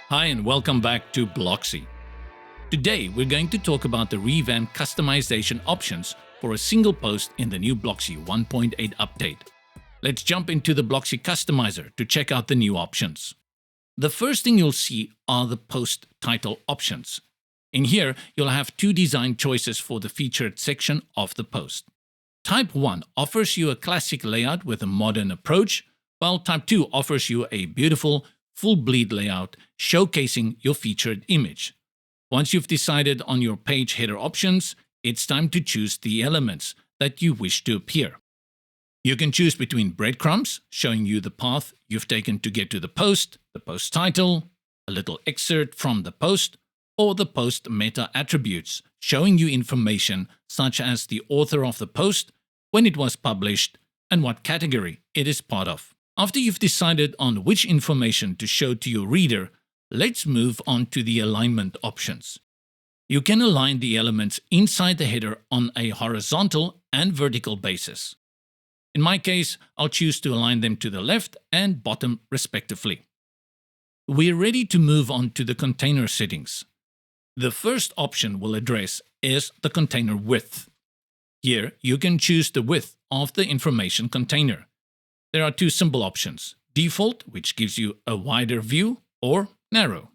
Hi and welcome back to Blocksy. Today we're going to talk about the revamped customization options for a single post in the new Blocksy 1.8 update. Let's jump into the Blocksy customizer to check out the new options. The first thing you'll see are the post title options. In here, you'll have two design choices for the featured section of the post. Type 1 offers you a classic layout with a modern approach, while Type 2 offers you a beautiful, full bleed layout showcasing your featured image. Once you've decided on your page header options, it's time to choose the elements that you wish to appear. You can choose between breadcrumbs, showing you the path you've taken to get to the post title, a little excerpt from the post, or the post meta attributes, showing you information such as the author of the post, when it was published, and what category it is part of. After you've decided on which information to show to your reader, let's move on to the alignment options. You can align the elements inside the header on a horizontal and vertical basis. In my case, I'll choose to align them to the left and bottom respectively. We're ready to move on to the container settings. The first option we'll address is the container width. Here, you can choose the width of the information container. There are two simple options: default, which gives you a wider view, or narrow.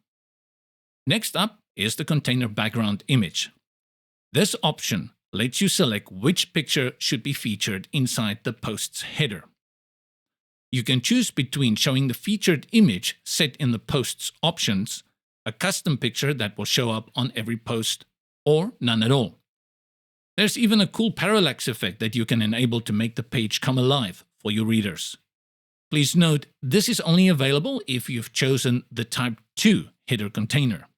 Next up is the container background image. This option lets you select which picture should be featured inside the post's header. You can choose between showing the featured image set in the post's options, a custom picture that will show up on every post, or none at all. There's even a cool parallax effect that you can enable to make the page come alive for your readers. Please note, this is only available if you've chosen the Type 2 header container.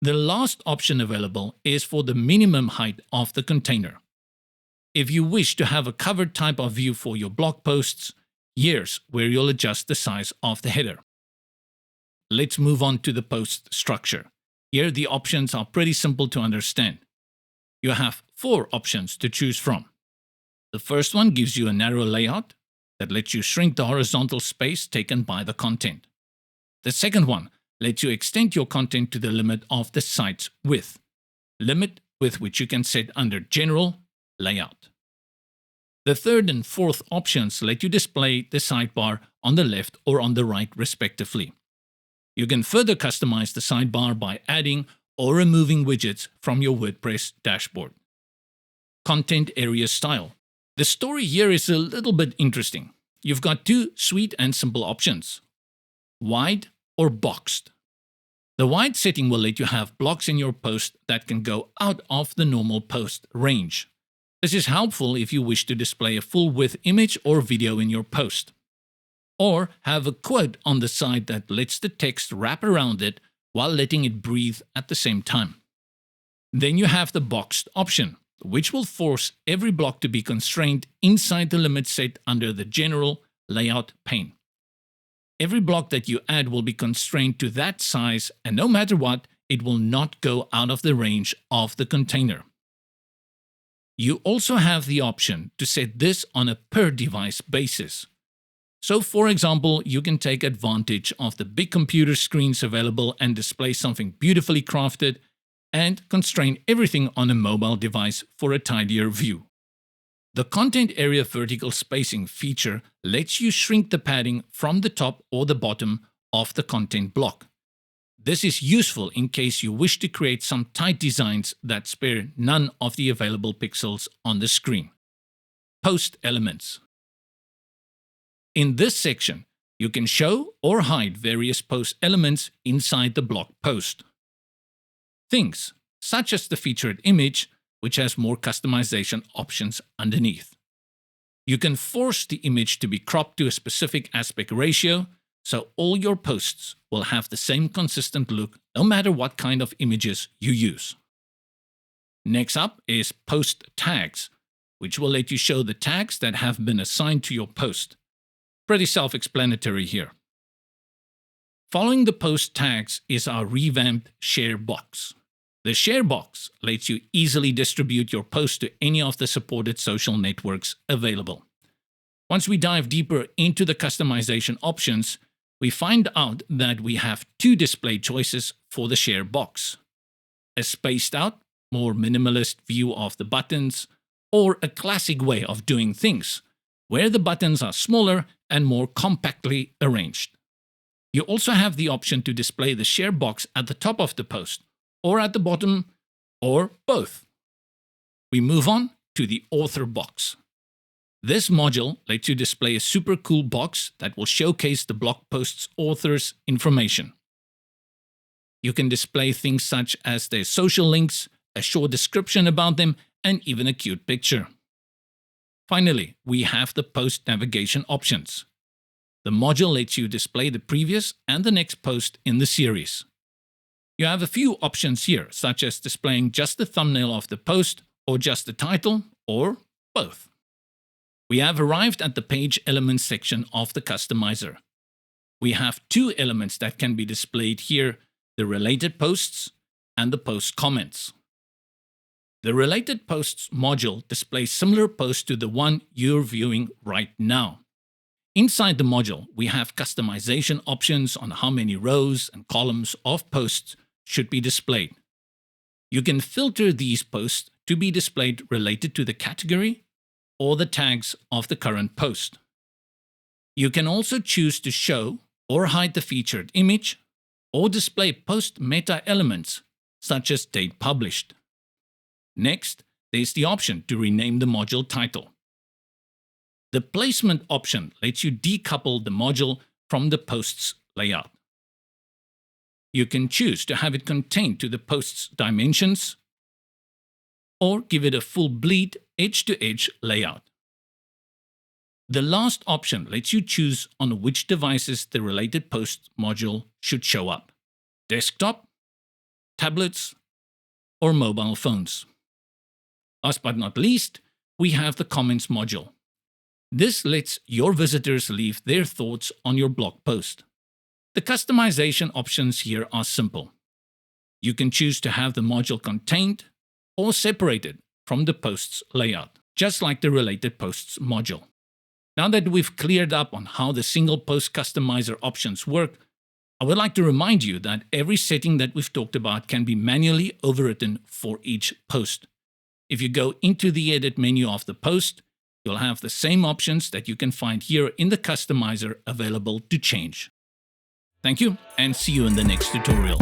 The last option available is for the minimum height of the container. If you wish to have a covered type of view for your blog posts, here's where you'll adjust the size of the header. Let's move on to the post structure. Here the options are pretty simple to understand. You have 4 options to choose from. The first one gives you a narrow layout that lets you shrink the horizontal space taken by the content. The second one lets you extend your content to the limit of the site's width, limit with which you can set under General Layout. The third and fourth options let you display the sidebar on the left or on the right respectively. You can further customize the sidebar by adding or removing widgets from your WordPress dashboard. Content area style. The story here is a little bit interesting. You've got two sweet and simple options: wide or boxed. The wide setting will let you have blocks in your post that can go out of the normal post range. This is helpful if you wish to display a full width image or video in your post, or have a quote on the side that lets the text wrap around it while letting it breathe at the same time. Then you have the boxed option, which will force every block to be constrained inside the limit set under the General Layout pane. Every block that you add will be constrained to that size, and no matter what, it will not go out of the range of the container. You also have the option to set this on a per-device basis. So, for example, you can take advantage of the big computer screens available and display something beautifully crafted, and constrain everything on a mobile device for a tidier view. The content area vertical spacing feature lets you shrink the padding from the top or the bottom of the content block. This is useful in case you wish to create some tight designs that spare none of the available pixels on the screen. Post elements. In this section, you can show or hide various post elements inside the blog post. Things such as the featured image, which has more customization options underneath. You can force the image to be cropped to a specific aspect ratio, so all your posts will have the same consistent look no matter what kind of images you use. Next up is post tags, which will let you show the tags that have been assigned to your post. Pretty self-explanatory here. Following the post tags is our revamped share box. The share box lets you easily distribute your post to any of the supported social networks available. Once we dive deeper into the customization options, we find out that we have two display choices for the share box: a spaced out, more minimalist view of the buttons, or a classic way of doing things, where the buttons are smaller and more compactly arranged. You also have the option to display the share box at the top of the post, or at the bottom, or both. We move on to the author box. This module lets you display a super cool box that will showcase the blog post's author's information. You can display things such as their social links, a short description about them, and even a cute picture. Finally, we have the post navigation options. The module lets you display the previous and the next post in the series. You have a few options here, such as displaying just the thumbnail of the post, or just the title, or both. We have arrived at the page elements section of the customizer. We have two elements that can be displayed here: the related posts and the post comments. The related posts module displays similar posts to the one you're viewing right now. Inside the module, we have customization options on how many rows and columns of posts should be displayed. You can filter these posts to be displayed related to the category or the tags of the current post. You can also choose to show or hide the featured image, or display post meta elements such as date published. Next, there's the option to rename the module title. The placement option lets you decouple the module from the post's layout. You can choose to have it contained to the post's dimensions, or give it a full bleed edge-to-edge layout. The last option lets you choose on which devices the related post module should show up: desktop, tablets, or mobile phones. Last but not least, we have the comments module. This lets your visitors leave their thoughts on your blog post. The customization options here are simple. You can choose to have the module contained or separated from the post's layout, just like the related posts module. Now that we've cleared up on how the single post customizer options work, I would like to remind you that every setting that we've talked about can be manually overwritten for each post. If you go into the edit menu of the post, you'll have the same options that you can find here in the customizer available to change. Thank you, and see you in the next tutorial.